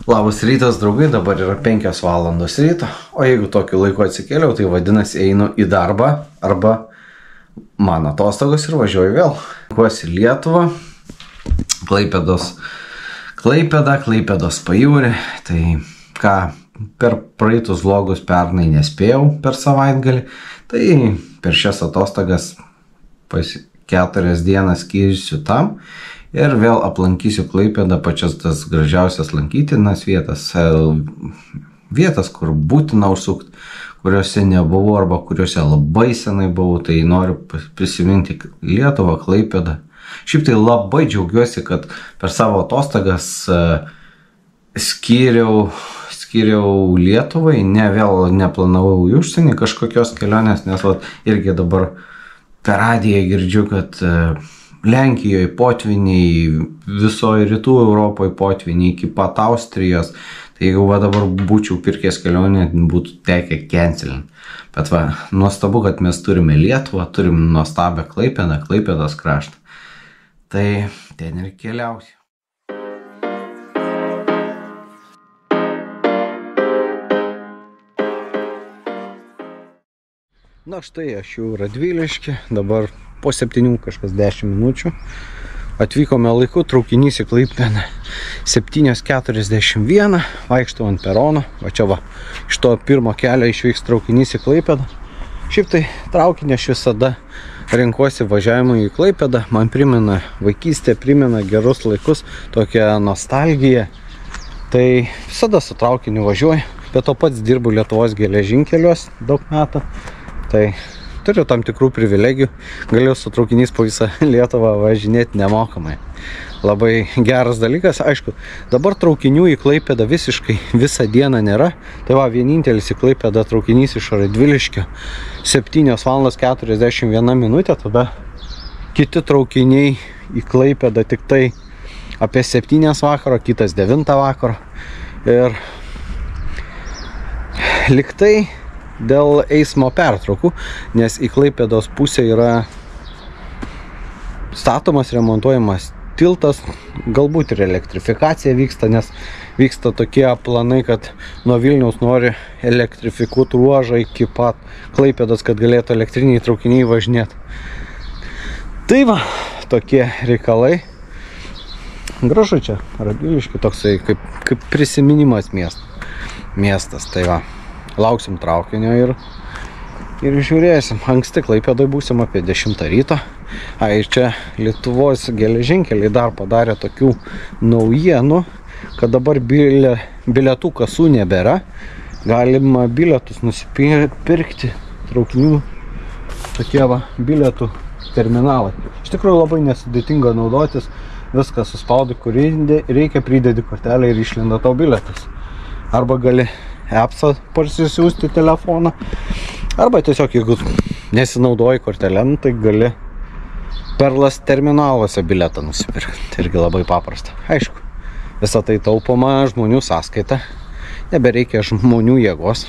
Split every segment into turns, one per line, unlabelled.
Labas rytas, draugai, dabar yra 5 valandos ryto, o jeigu tokiu laiku atsikėliau, tai vadinasi einu į darbą arba mano atostogos ir važiuoju vėl. Kuosi Lietuvą, Klaipėdos pajūrį, tai ką per praeitus vlogus pernai nespėjau per savaitgalį, tai per šias atostogas 4 dienas skirsiu tam. Ir vėl aplankysiu Klaipėdą, pačias tas gražiausias lankytinas vietas, kur būtina užsukti, kuriuose nebuvau arba kuriuose labai senai buvau, tai noriu prisiminti Lietuvą, Klaipėdą. Šiaip tai labai džiaugiuosi, kad per savo atostogas skyriau Lietuvai, neplanavau į užsienį kažkokios kelionės, nes irgi dabar per radiją girdžiu, kad Lenkijoje potviniai, visoje rytų Europoje potviniai iki pat Austrijos. Tai jeigu dabar būčiau pirkęs kelionę, būtų tekę cancelinti. Bet nuostabu, kad mes turime Lietuvą, turim nuostabią Klaipėdą, Klaipėdos kraštą. Tai ten ir keliausiu. Na štai, aš jau Radvilišky, dabar po 7 kažkas 10 minučių. Atvykome laiku, traukinys į Klaipėdą 7:41, vaikštau ant perono. Va čia iš to pirmo kelio išvyks traukinys į Klaipėdą. Šiaip tai traukinį aš visada renkuosi važiavimui į Klaipėdą. Man primena vaikystę, primena gerus laikus, tokią nostalgiją. Tai visada su traukiniu važiuoju. Bet to pats dirbu Lietuvos geležinkeliuos daug metų. Tai turiu tam tikrų privilegijų, galiu su traukiniais po visą Lietuvą važinėti nemokamai. Labai geras dalykas, aišku, dabar traukinių į Klaipėdą visiškai visą dieną nėra. Tai vienintelis į Klaipėdą traukinys iš Radviliškio 7:41, tada kiti traukiniai į Klaipėdą tik tai apie 7 vakaro, kitas 9 vakaro. Ir liktai dėl eismo pertraukų, nes į Klaipėdos pusę yra statomas, remontuojamas tiltas, galbūt ir elektrifikacija vyksta, nes vyksta tokie planai, kad nuo Vilniaus nori elektrifikuoti ruožą iki pat Klaipėdos, kad galėtų elektriniai traukiniai važinėti. Tai tokie reikalai. Gražu čia, Radvilišky, toksai kaip prisiminimas miestas. Tai lauksim traukinio ir žiūrėsim. Anksti Klaipėdoj būsim apie 10 ryto. Ir čia Lietuvos geležinkeliai dar padarė tokių naujienų, kad dabar bilietų kasų nebėra. Galima bilietus nusipirkti traukinių, tokie bilietų terminalai. Iš tikrųjų labai nesudėtinga naudotis. Viską suspaudi, kur reikia, pridedi kortelę ir išlenda tau bilietas. Arba gali appsą parsisiųsti telefoną, arba tiesiog jeigu nesinaudoji kortelę, tai gali Perlas terminaluose bilietą nusipirkti. Tai irgi labai paprasta. Aišku, visą tai taupoma žmonių sąskaita, nebereikia žmonių jėgos.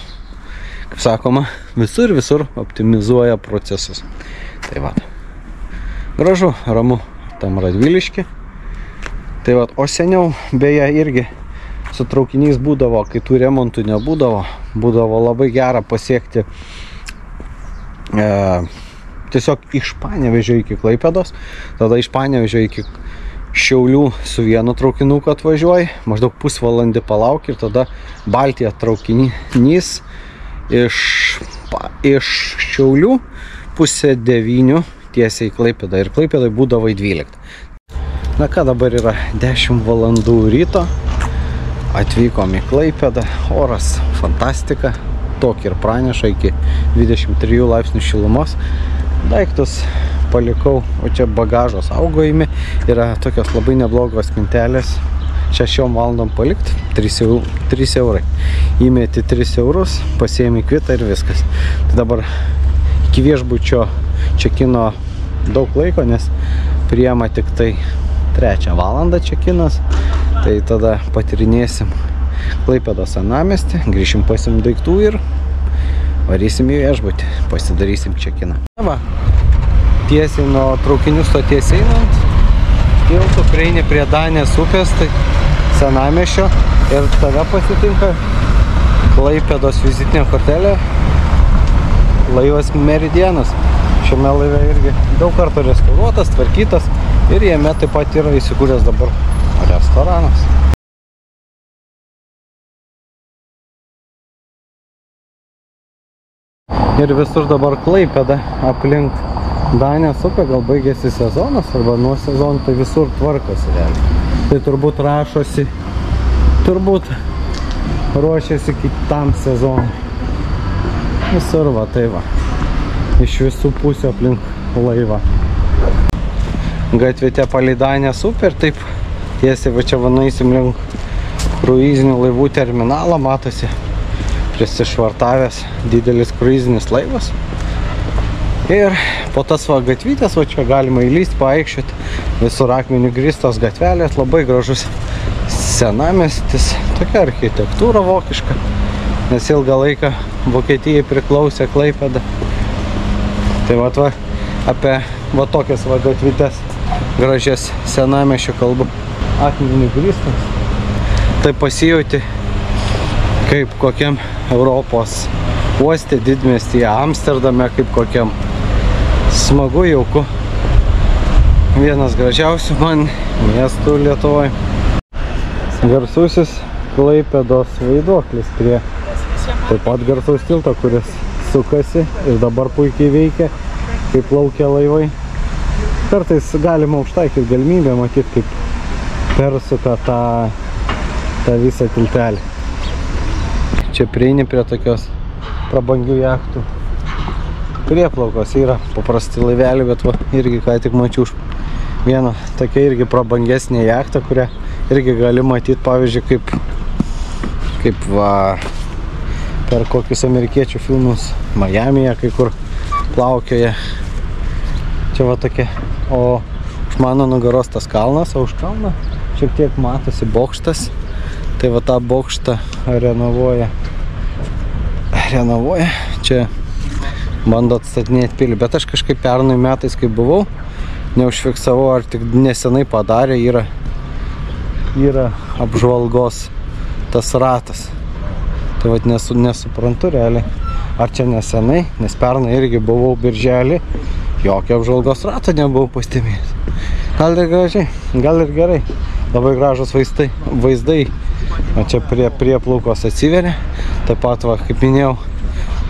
Kaip sakoma, visur optimizuoja procesus. Tai gražu, ramu tam Radvilišky. Tai o seniau beje irgi su traukiniais būdavo, kai tų remontų būdavo labai gera pasiekti tiesiog iš Panevėžio iki Klaipėdos, tada iš Panevėžio iki Šiaulių su vienu traukinuku atvažiuoji, maždaug pusvalandį palauki ir tada Baltija traukinys iš Šiaulių 8:30 tiesiai į Klaipėdą ir Klaipėdai būdavo į 12. Na ką, dabar yra 10 valandų ryto. Atvykom į Klaipėdą, oras fantastika, tokį ir praneša iki 23 laipsnių šilumos. Daiktus palikau, o čia bagažo saugojimi, yra tokios labai neblogos spintelės, 6 valandom palikti, 3 eurai. Įmeti 3 eurus, pasiėmi kvitą ir viskas. Tai dabar iki viešbučio čekino daug laiko, nes priema tik tai 3 valandą čekinas. Tai tada patirinėsim Klaipėdos senamiestį, grįšim pasim daiktų ir varysim į viešbutį, pasidarysim čekiną. Tiesiai nuo traukinių stoties einant, tiltu prieini prie Danės upės, tai senamiesčio, Ir tave pasitinka Klaipėdos vizitinė kortelė laivas Meridianas. Šiame laive irgi daug kartų restauruotas, tvarkytas ir jame taip pat yra įsikūręs dabar restoranas. Ir visur dabar Klaipėda aplink Danės upę, gal baigėsi sezonas arba nuo sezono, tai visur tvarkosi realiai. Tai turbūt rašosi, turbūt ruošiasi kitam sezonui. Visur va, tai va. Iš visų pusių aplink laivą. Gatvėte palei Danės upę ir taip tiesiai va čia vanaisim link kruizinių laivų terminalą, matosi prisišvartavęs didelis kruizinis laivas. Ir po tas va gatvytės, va čia galima įlysti, paeikščioti, visur akmenių grįstos gatvelės, labai gražus senamiestis, tokia architektūra vokiška, nes ilgą laiką Vokietijai priklausė Klaipėda. Tai va apie va tokias va gatvytės gražias senamiesčio kalbu, akmenių grįstos. Tai pasijauti kaip kokiam Europos uoste, didmiestyje, Amsterdame, kaip kokiam smagu, jauku. Vienas gražiausių man miestų Lietuvoje. Garsusis Klaipėdos vaiduoklis prie taip pat garsaus tilto, kuris sukasi ir dabar puikiai veikia, kaip plaukia laivai. Kartais galima užtaikyti galimybę matyti, kaip persuka tą visą tiltelį. Čia prieini prie tokios prabangių jachtų prieplaukos, yra paprasti laiveliai, bet va, irgi ką tik mačiau vieną tokia irgi prabangesnė jachtą, kurią irgi gali matyti, pavyzdžiui, kaip va, per kokius amerikiečių filmus Majamyje, kai kur plaukioja. Čia va tokia, o už mano nugaros tas kalnas, o už kalną šiek tiek matosi bokštas. Tai va tą bokštą renovuoja. Čia bando atstatinėti pilį, bet aš kažkaip pernai metais, kai buvau, neužfiksavau, ar tik nesenai padarė, yra apžvalgos tas ratas. Tai vat nesuprantu realiai, ar čia nesenai, nes pernai irgi buvau birželį, jokio apžvalgos rato nebuvau pastebėjęs. Gal ir gražiai, gal ir gerai, labai gražus vaizdai. O čia prie plaukos atsiveria, taip pat, va, kaip minėjau,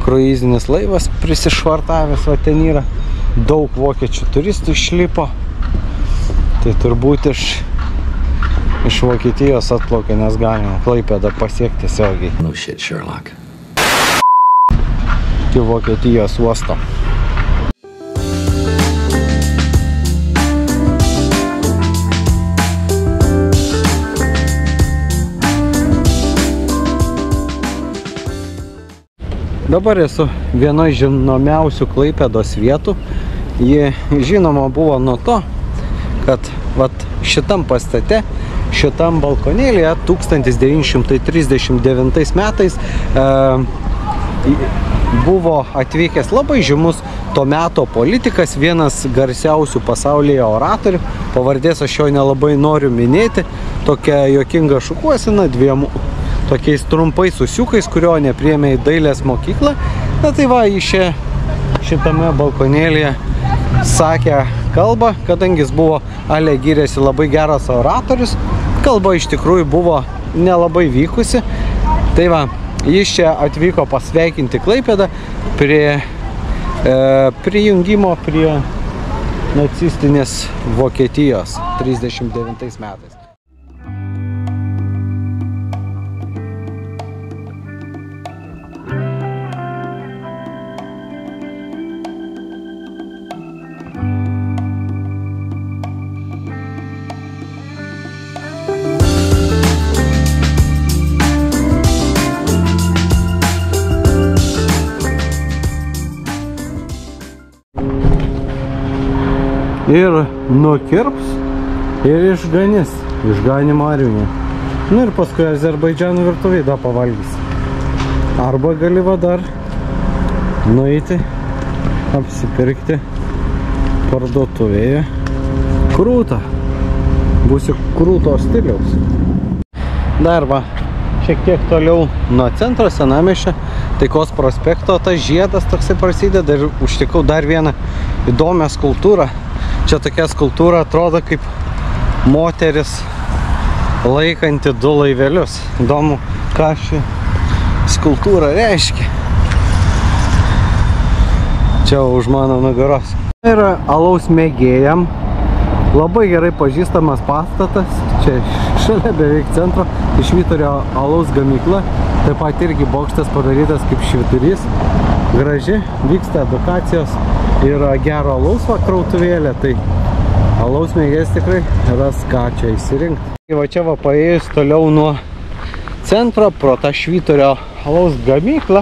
kruizinis laivas prisišvartavęs, va ten yra, daug vokiečių turistų išlipo, tai turbūt iš Vokietijos atplaukė, nes galima Klaipėdą pasiekti tiesiogiai.
No shit, Sherlock.
Iki Vokietijos uosto. Dabar esu vienoje žinomiausių Klaipėdos vietų. Ji žinoma buvo nuo to, kad vat šitam pastate, šitam balkonėlėje 1939 metais buvo atvykęs labai žymus to meto politikas, vienas garsiausių pasaulyje oratorių. Pavardės aš jo nelabai noriu minėti. Tokia juokinga šukuosena, dviem tokiais trumpais susiukais, kurio nepriėmė į dailės mokyklą. Na tai va, jis šitame balkonėlėje sakė kalbą, kadangi jis buvo ale gyrėsi labai geras oratorius. Kalba iš tikrųjų buvo nelabai vykusi. Tai va, jis čia atvyko pasveikinti Klaipėdą prie prijungimo prie nacistinės Vokietijos 39 metais. Ir nukirps ir išganys, išganimo armija. Nu ir paskui Azerbaidžano virtuvėje da pavalgys. Arba gali va dar nueiti, apsipirkti parduotuvėje krūtą. Būsi krūto stiliaus. Dar va, šiek tiek toliau nuo centro senamiesčio, Taikos prospekto, tas žiedas toksai prasideda ir užtikau dar vieną įdomią skulptūrą. Čia tokia skulptūra atrodo kaip moteris laikanti 2 laivelius. Įdomu, ką ši skulptūra reiškia. Čia už mano nugaros. Yra alaus mėgėjam. Labai gerai pažįstamas pastatas, čia šalia beveik centro, Švyturio alaus gamykla, taip pat irgi bokštas padarytas kaip švyturys, graži, vyksta edukacijos ir gero alaus krautuvėlė, tai alaus mėgėjas tikrai ras ką čia įsirinkti. Va čia va paėjus toliau nuo centro, pro tą Švyturio alaus gamyklą,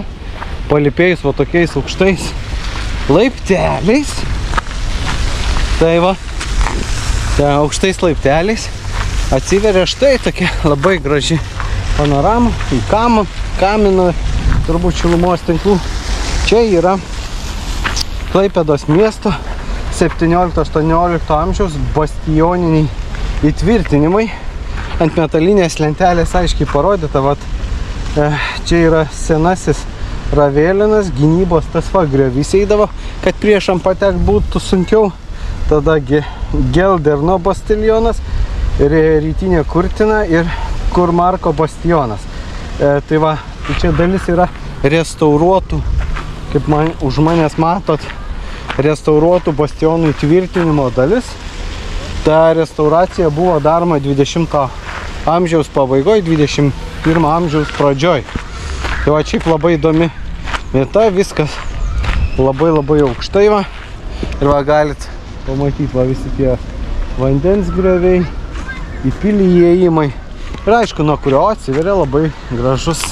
palipėjus va tokiais aukštais laipteliais, tai va, ten aukštais laipteliais atsiveria štai tokia labai graži panorama į Kamino, turbūt šilumos tinklų. Čia yra Klaipėdos miesto 17-18 amžiaus bastioniniai įtvirtinimai. Ant metalinės lentelės aiškiai parodyta, vat, čia yra senasis Ravėlinas, gynybos tas va griovys eidavo, kad priešam patekt būtų sunkiau. Tada Gelderno bastilionas, rytinė Kurtina ir Kurmarko bastionas. Tai va, čia dalis yra restauruotų, kaip už manęs matot, restauruotų bastionų įtvirtinimo dalis. Ta restauracija buvo daroma 20 amžiaus pabaigoje, 21 amžiaus pradžioj. Tai va, šiaip labai įdomi vieta, viskas labai aukštai va. Ir va, galit pamatyti va visi tie vandens grioviai, į pilį įėjimai. Ir aišku, nuo kurio atsiveria labai gražus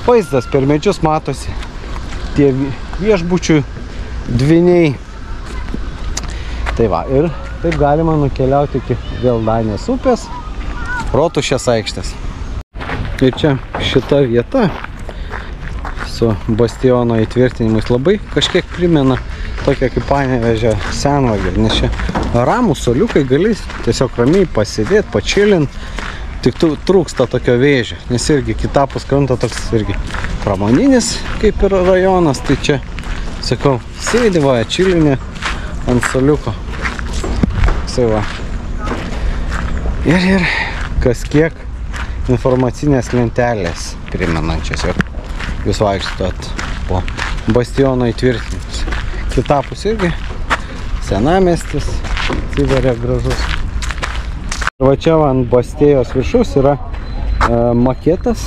vaizdas. Per medžius matosi tie viešbučių dviniai. Tai va, ir taip galima nukeliauti iki vėl Danės upės, Rotušės aikštės. Ir čia šita vieta su bastiono įtvirtinimais labai kažkiek primena tokia kaip Panevėžio senvagė, nes čia ramūs suoliukai, gali tiesiog ramiai pasėdėti, pačilint, tik trūksta tokio vėžio, nes irgi kitapus kranta toks irgi pramoninis kaip ir rajonas, tai čia, sakau, sėdi va, čilinė ant suoliuko. Sai va. Ir kas kiek informacinės lentelės primenančios, ir jūs vaikštot po bastiono įtvirtinimus. Kitapus irgi senamiestis atsiveria gražus. Ir va čia ant Bastėjos viršus yra maketas,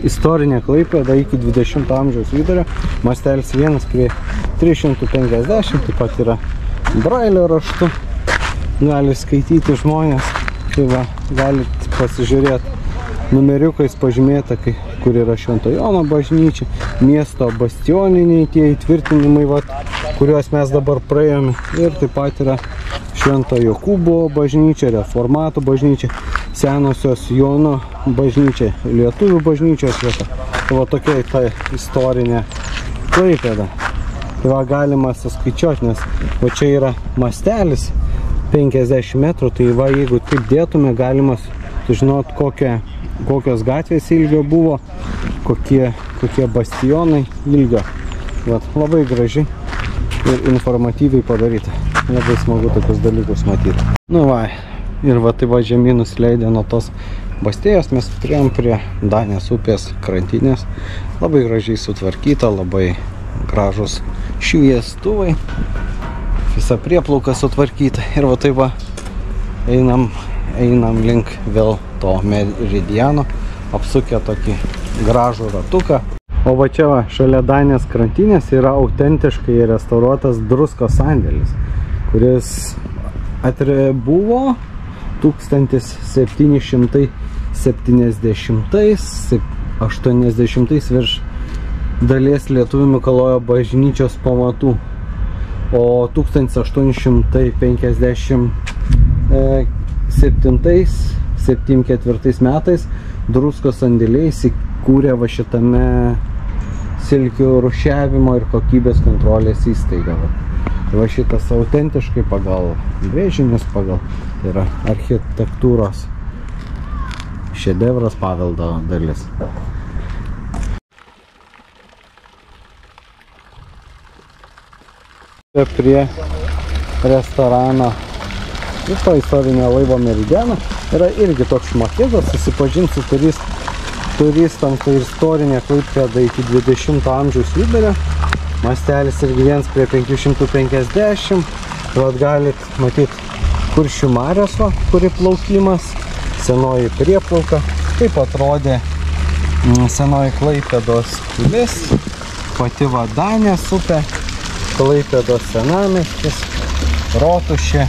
istorinė Klaipėda iki 20 amžiaus vidurio, mastelis 1 prie 350, taip pat yra brailio raštu, gali skaityti žmonės, tai va, galit pasižiūrėti numeriukais pažymėta, kur yra Švento Jono bažnyčia, miesto bastioniniai tie įtvirtinimai, vat, kuriuos mes dabar praėjome, ir taip pat yra Švento Jokūbo bažnyčia, reformatų bažnyčia, senosios Jono bažnyčia, lietuvių bažnyčios vieta. Tai va tokia ta istorinė Klaipėda. Tai va galima suskaičiuoti, nes va čia yra mastelis 50 metrų, tai va jeigu taip dėtume, galima sužinoti kokios gatvės ilgio buvo, kokie bastionai ilgio. Vat, labai graži ir informatyviai padaryta. Labai smagu tokius dalykus matyti. Nu va, ir va tai va žemyn nusileidė nuo tos Bastėjos, mes priėjom prie Danės upės krantinės. Labai gražiai sutvarkyta, labai gražus šviestuvai. Visa prieplauka sutvarkyta. Ir va tai va einam link vėl to meridiano, apsukę tokį gražų ratuką. O va čia va, šalia Danės krantinės yra autentiškai restauruotas druskos sandėlis, kuris buvo 1770-80 virš dalies Lietuvių Mikalojo bažnyčios pamatų. O 1877-74 metais druskos sandėliai įsikūrė va šitame silkių rūšiavimo ir kokybės kontrolės įstaigoje. Va šitas autentiškai pagal brėžinius, pagal tai yra architektūros šedevras, paveldo dalis. Prie restorano viso istorinio laivo Meridiano yra irgi toks maketas, susipažinti su turistams, tai istorinė Klaipėda iki 20 amžiaus vidurio. Mastelis irgi 1:550. Vat galit matyti Kuršių marios, kuri plaukimas, senoji prieplauka, kaip atrodė senoji Klaipėdos pilis, pati Danės upė, Klaipėdos senamiestis, rotušė,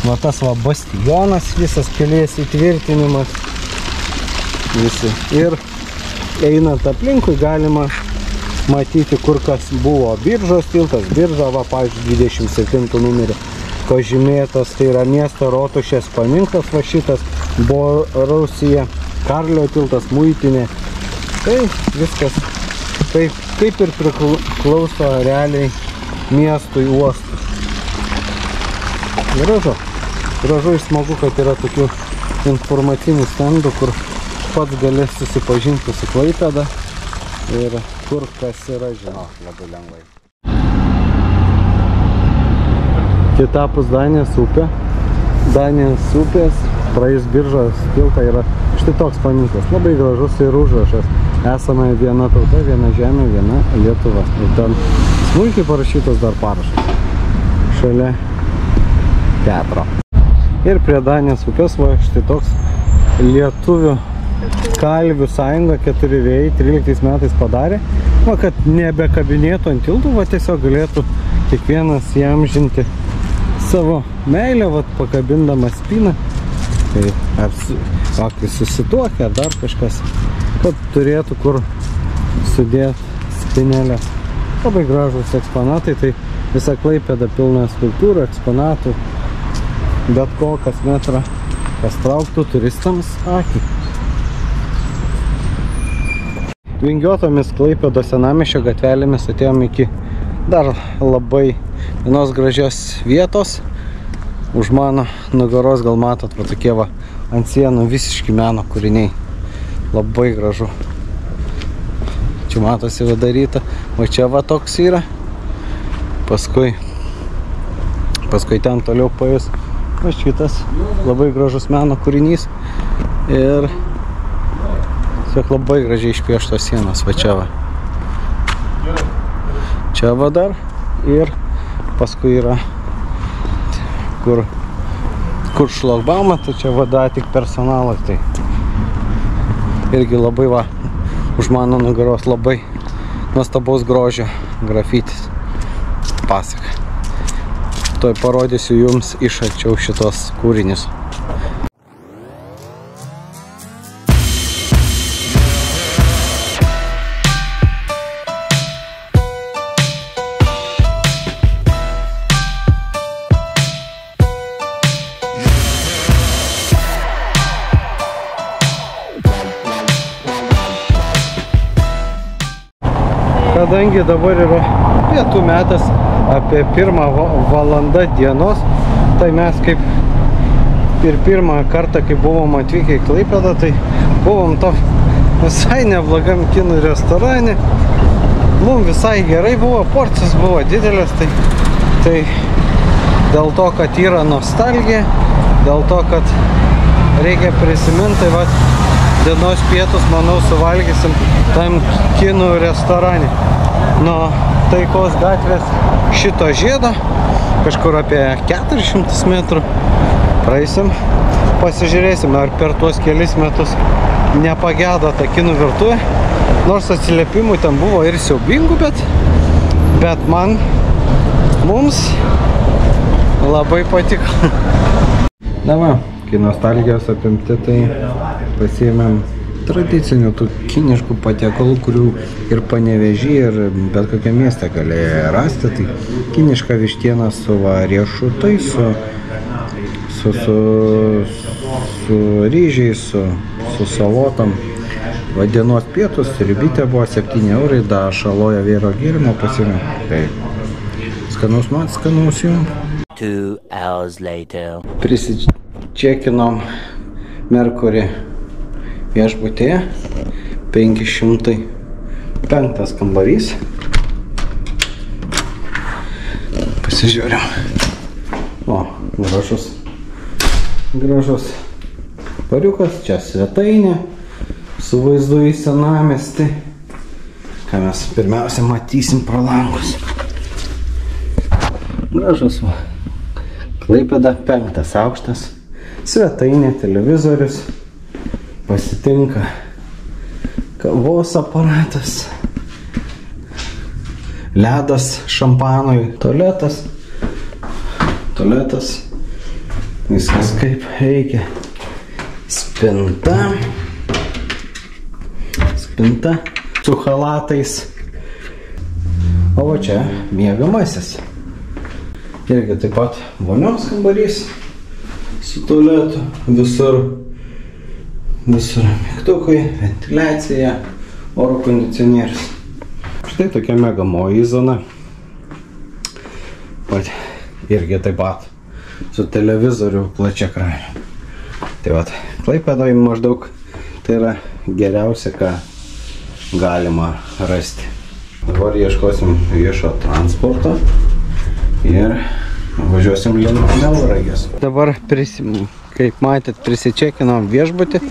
va tas bastionas, visas pilies įtvirtinimas, visi. Ir einant aplinkui galima matyti, kur kas buvo Biržos tiltas, Birža, pavyzdžiui, 27 numerį pažymėtas, tai yra miesto rotušės paminklas, šitas Borusija, Karlio tiltas, muitinė. Tai viskas kaip ir priklauso realiai miestui, uostui. Gražu ir smagu, kad yra tokių informacinių stendų, kur pats gali susipažinti su Klaipėda ir kur kas yra, žinau, labai lengvai. Kitapus Danės upė. Danės upės, praeis Biržos tiltą, yra štai toks paminklas. Labai gražus ir užrašas. Esame viena tauta, viena žemė, viena Lietuva. Ir ten smulkiai parašytas dar parašas. Šalia teatro. Ir prie Danės upės, štai toks lietuvių kalvių sąjunga 4 vėjai 13 metais padarė, kad nebekabinėtų ant tiltų, tiesiog galėtų kiekvienas įamžinti savo meilę, pakabindamas spyną, kai susituokia ar dar kažkas, kad turėtų kur sudėti spynelę. Labai gražus eksponatai, tai visa Klaipėda pilna skulptūrų, eksponatų, bet ko, kas metrą, kas trauktų turistams akį. Vingiuotomis Klaipėdos senamiesčio gatvelėmis atėjom iki dar labai vienos gražios vietos. Už mano nugaros gal matot, tokie ant sienų visiški meno kūriniai. Labai gražu. Čia matosi daryta. O čia toks yra. Paskui ten toliau paės. O šitas labai gražus meno kūrinys. Ir tiesiog labai gražiai išpieštos sienos. Čia dar. Ir paskui yra kur šlagbaumą, tai čia tik personalas. Tai irgi labai už mano nugaros labai nuostabaus grožio grafitis pasaka. Tuoj parodysiu jums iš arčiau šitos kūrinius. Kadangi dabar yra pietų metas, apie 1 valanda dienos, tai mes kaip ir pirmą kartą, kai buvom atvykę į Klaipėdą, tai buvom to visai neblogam kinų restorane. Mums visai gerai buvo, porcijos buvo didelės, tai dėl to, kad yra nostalgija, dėl to, kad reikia prisiminti, tai dienos pietus, manau, suvalgysim tam kinų restorane. Nuo Taikos gatvės šito žiedo, kažkur apie 400 metrų praeisim, pasižiūrėsim, ar per tuos kelis metus nepagedo ta kinų virtuvė. Nors atsiliepimų ten buvo ir siaubingų, bet mums labai patiko. Dabar, kai nostalgijos apimti, tai pasiėmėm tradicinių tų kiniškų patiekalų, kurių ir Panevėžy, ir bet kokiam mieste gali rasti. Tai kiniška vištiena su riešutais, su ryžiais, su salotom. Dienos pietus, ribytė buvo 7 eurai, da šaloja vėro gėrimo pasiėmė. Tai skanaus man, skanaus jums.
2 hours later.
Prisičekinom Merkurį viešbutėje, 505 kambarys. Pasižiūrim. O, gražus pariukas, čia svetainė su vaizdu į senamiestį, ką mes pirmiausia matysim pro langus. Gražus va. Klaipėda 5 aukštas, svetainė, televizorius, pasitinka kavos aparatas, ledas šampanui, tualetas, viskas kaip reikia, spinta su chalatais, o va čia miegamasis. Irgi taip pat vonios kambarys su tualetu, visur mygtukai, ventiliacija, oro kondicionierius. Štai tokia miegamoji zona. Irgi taip pat su televizoriu plačiaekraniu. Tai vat, Klaipėdoje maždaug tai yra geriausia, ką galima rasti. Dabar ieškosim viešo transporto ir važiuosim link Melnragės. Dabar, kaip matėt, prisičekinom viešbutį,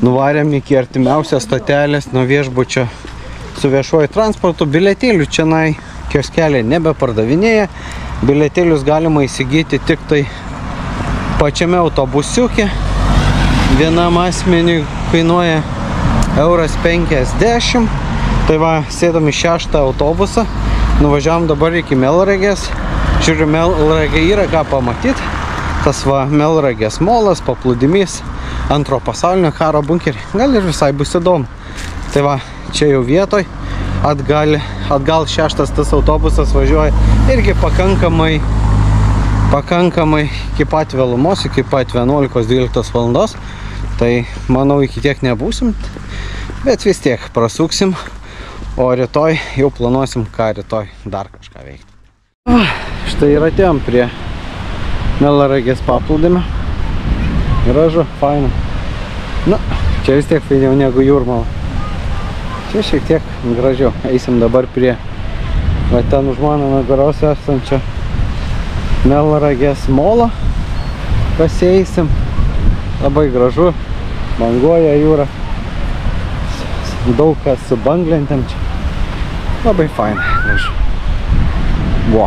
nuvarėm iki artimiausios stotelės nuo viešbučio su viešuoju transportu. Bilietėlių čianai kioskeliai nebepardavinėja. Bilietėlius galima įsigyti tik tai pačiame autobusiuke. Vienam asmeniui kainuoja €50. Tai va, sėdom į 6 autobusą. Nuvažiavom dabar iki Melnragės. Žiūriu, Melnragė yra ką pamatyti. Tas va, Melnragės molas, paplūdimys, antro pasaulinio karo bunkerį. Gal ir visai bus įdomu. Tai va, čia jau vietoj. Atgal 6 tas autobusas važiuoja irgi pakankamai iki pat vėlumos, iki pat 11-12 valandos. Tai manau iki tiek nebūsim, bet vis tiek prasuksim, o rytoj jau planuosim, ką rytoj dar kažką veikti. Štai ir atėjom prie Melnragės paplūdimio. Gražu, faina. Na, čia vis tiek fainiau negu Jūrmala. Čia šiek tiek gražiau. Eisim dabar prie va ten už mano nugaros esančio Melnragės molo. Pasieisim. Labai gražu. Banguoja jūra. Daug kas su banglentėm čia. Labai faina. Gražu. Vo.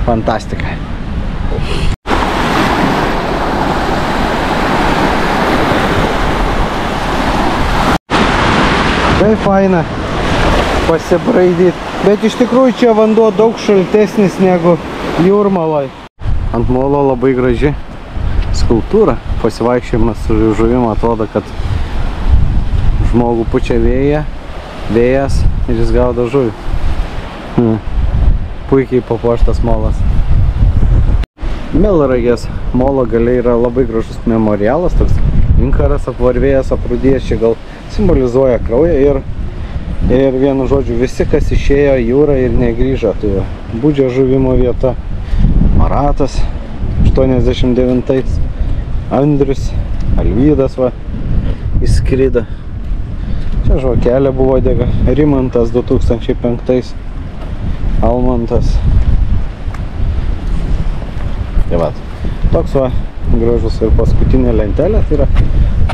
Fantastika. Tai faina pasibraidyti. Bet iš tikrųjų čia vanduo daug šaltesnis negu Jūrmaloj. Ant molo labai graži skulptūra. Pasivaikščiojimas su žuvim atrodo, kad žmogų pučia vėjas ir jis gaudo žuvį. Puikiai papuoštas molas. Melnragės molo gale yra labai gražus memorialas, toks inkaras apvarvėjęs, aprūdėjęs, čia gal simbolizuoja kraują ir vienu žodžiu visi, kas išėjo į jūrą ir negrįžo. Tai Budžio žuvimo vieta, Maratas 89, Andrius, Alvydas va įskrido. Čia žvakelė buvo dega, Rimantas 2005, Almantas. Tai va, toks va gražus ir paskutinė lentelė, tai yra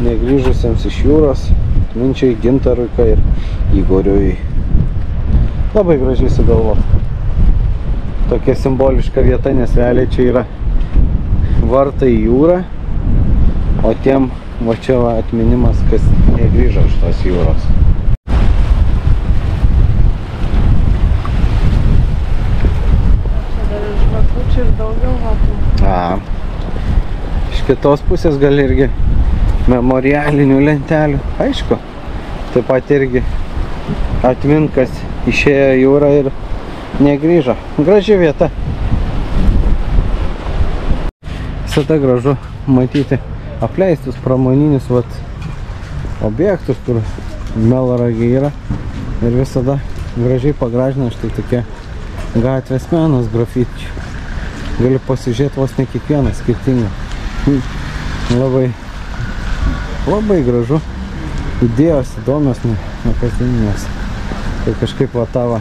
negrįžusiems iš jūros, Minčiai, Gintarui ir Igoriui. Labai gražiai sugalvota. Tokia simboliška vieta, nes realiai čia yra vartai į jūrą, o tiem va čia va atminimas, kas negrįžo iš tos jūros. Ir daugiau matų. Iš kitos pusės gal irgi memorialinių lentelių. Aišku, taip pat irgi atmint, kas išėjo į jūrą ir negrįžo. Graži vieta. Visada gražu matyti apleistus pramoninius objektus, kur Melnragė yra. Ir visada gražiai pagražina štai tokie gatvės menas, grafitičių. Gali pasižiūrėti vos ne kiekvieną skirtingą. Labai gražu. Idėjos įdomios, ne kasdieninės. Tai kažkaip va tavo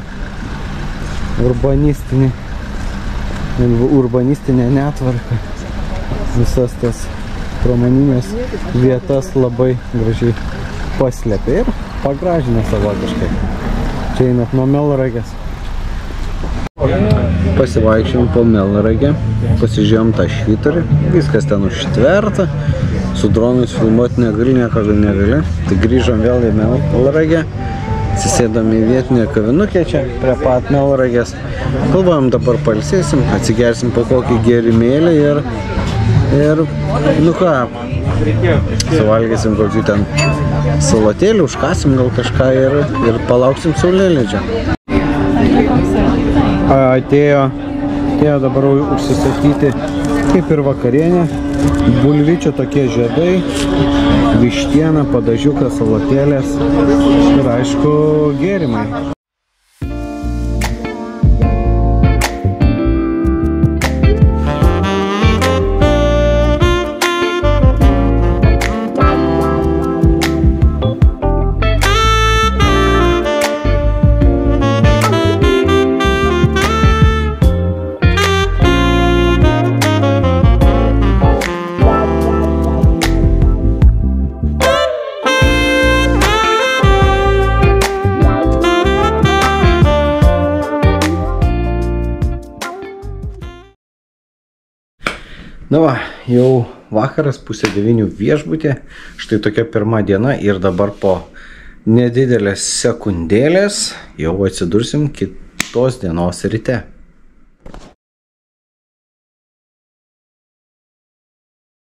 urbanistinį urbanistinė netvarka. Visas tas pramoninės vietas labai gražiai paslėpė ir pagražina savotiškai. Čia einat nuo Melnragės. Pasivaikščiom po Melnragę, pasižiūrėjom tą švyturį, viskas ten užtverta, su dronais filmuoti negali, nieko negali. Tai grįžom vėl į Melnragę, atsisėdom į vietinę kavinukę čia prie pat Melnragės. Galvojom dabar pailsėsim, atsigersim po kokį gėrimėlį ir nu ką, suvalgysim kokių ten salatėlių, užkasim gal kažką ir palauksim saulėlydžio. Atėjo dabar užsisakyti kaip ir vakarienė, bulvyčių tokie žiedai, vištiena, padažiukas, salatėlės ir aišku gėrimai. Na va, jau vakaras, 8:30 viešbutė, štai tokia pirma diena ir dabar po nedidelės sekundėlės jau atsidursim kitos dienos ryte.